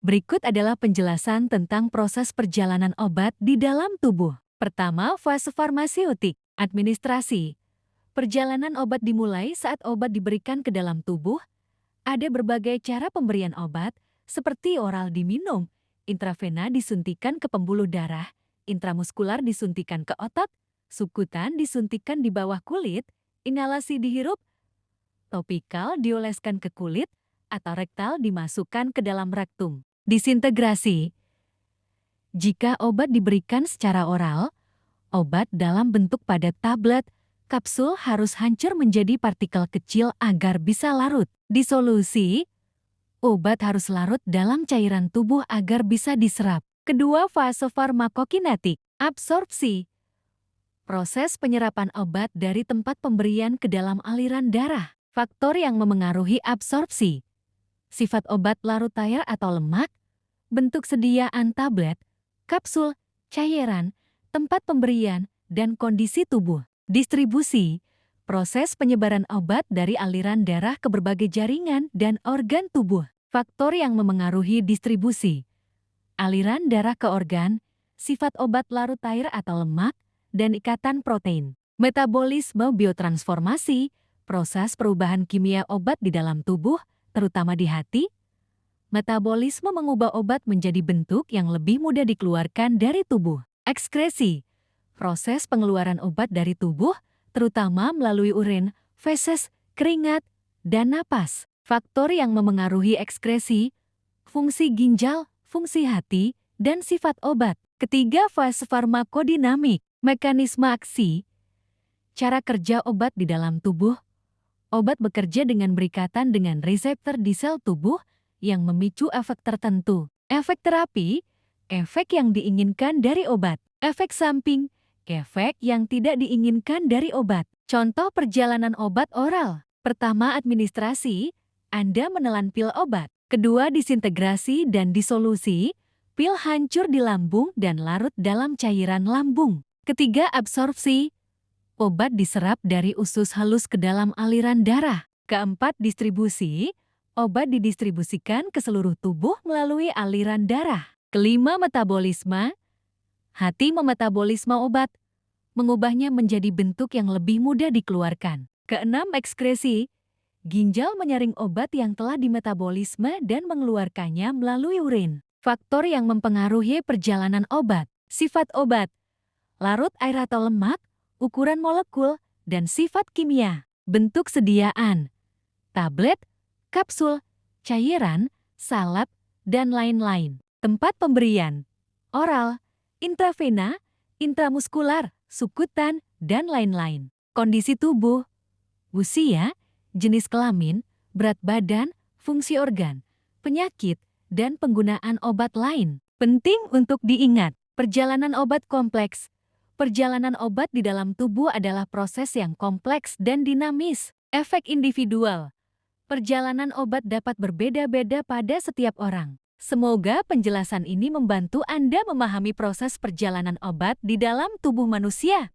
Berikut adalah penjelasan tentang proses perjalanan obat di dalam tubuh. Pertama, fase farmaseutik, administrasi. Perjalanan obat dimulai saat obat diberikan ke dalam tubuh. Ada berbagai cara pemberian obat, seperti oral diminum, intravena disuntikan ke pembuluh darah, intramuskular disuntikan ke otot, subkutan disuntikan di bawah kulit, inhalasi dihirup, topikal dioleskan ke kulit, atau rektal dimasukkan ke dalam rektum. Disintegrasi. Jika obat diberikan secara oral, obat dalam bentuk padat tablet, kapsul harus hancur menjadi partikel kecil agar bisa larut. Disolusi. Obat harus larut dalam cairan tubuh agar bisa diserap. Kedua, fase farmakokinetik. Absorpsi. Proses penyerapan obat dari tempat pemberian ke dalam aliran darah. Faktor yang memengaruhi absorpsi. Sifat obat larut air atau lemak, bentuk sediaan tablet, kapsul, cairan, tempat pemberian, dan kondisi tubuh. Distribusi, proses penyebaran obat dari aliran darah ke berbagai jaringan dan organ tubuh. Faktor yang memengaruhi distribusi, aliran darah ke organ, sifat obat larut air atau lemak, dan ikatan protein. Metabolisme biotransformasi, proses perubahan kimia obat di dalam tubuh, terutama di hati. Metabolisme mengubah obat menjadi bentuk yang lebih mudah dikeluarkan dari tubuh. Ekskresi, proses pengeluaran obat dari tubuh, terutama melalui urin, feses, keringat, dan napas. Faktor yang memengaruhi ekskresi, fungsi ginjal, fungsi hati, dan sifat obat. Ketiga, fase farmakodinamik, mekanisme aksi, cara kerja obat di dalam tubuh. Obat bekerja dengan berikatan dengan reseptor di sel tubuh, yang memicu efek tertentu. Efek terapi, efek yang diinginkan dari obat. Efek samping, efek yang tidak diinginkan dari obat. Contoh perjalanan obat oral. Pertama, administrasi, Anda menelan pil obat. Kedua, disintegrasi dan disolusi, pil hancur di lambung dan larut dalam cairan lambung. Ketiga, absorpsi, obat diserap dari usus halus ke dalam aliran darah. Keempat, distribusi, obat didistribusikan ke seluruh tubuh melalui aliran darah. Kelima, metabolisme. Hati memetabolisme obat, mengubahnya menjadi bentuk yang lebih mudah dikeluarkan. Keenam, ekskresi. Ginjal menyaring obat yang telah dimetabolisme dan mengeluarkannya melalui urin. Faktor yang mempengaruhi perjalanan obat. Sifat obat, larut air atau lemak, ukuran molekul, dan sifat kimia. Bentuk sediaan, tablet, kapsul, cairan, salep, dan lain-lain. Tempat pemberian, oral, intravena, intramuskular, subkutan, dan lain-lain. Kondisi tubuh, usia, jenis kelamin, berat badan, fungsi organ, penyakit, dan penggunaan obat lain. Penting untuk diingat, perjalanan obat kompleks. Perjalanan obat di dalam tubuh adalah proses yang kompleks dan dinamis. Efek individual. Perjalanan obat dapat berbeda-beda pada setiap orang. Semoga penjelasan ini membantu Anda memahami proses perjalanan obat di dalam tubuh manusia.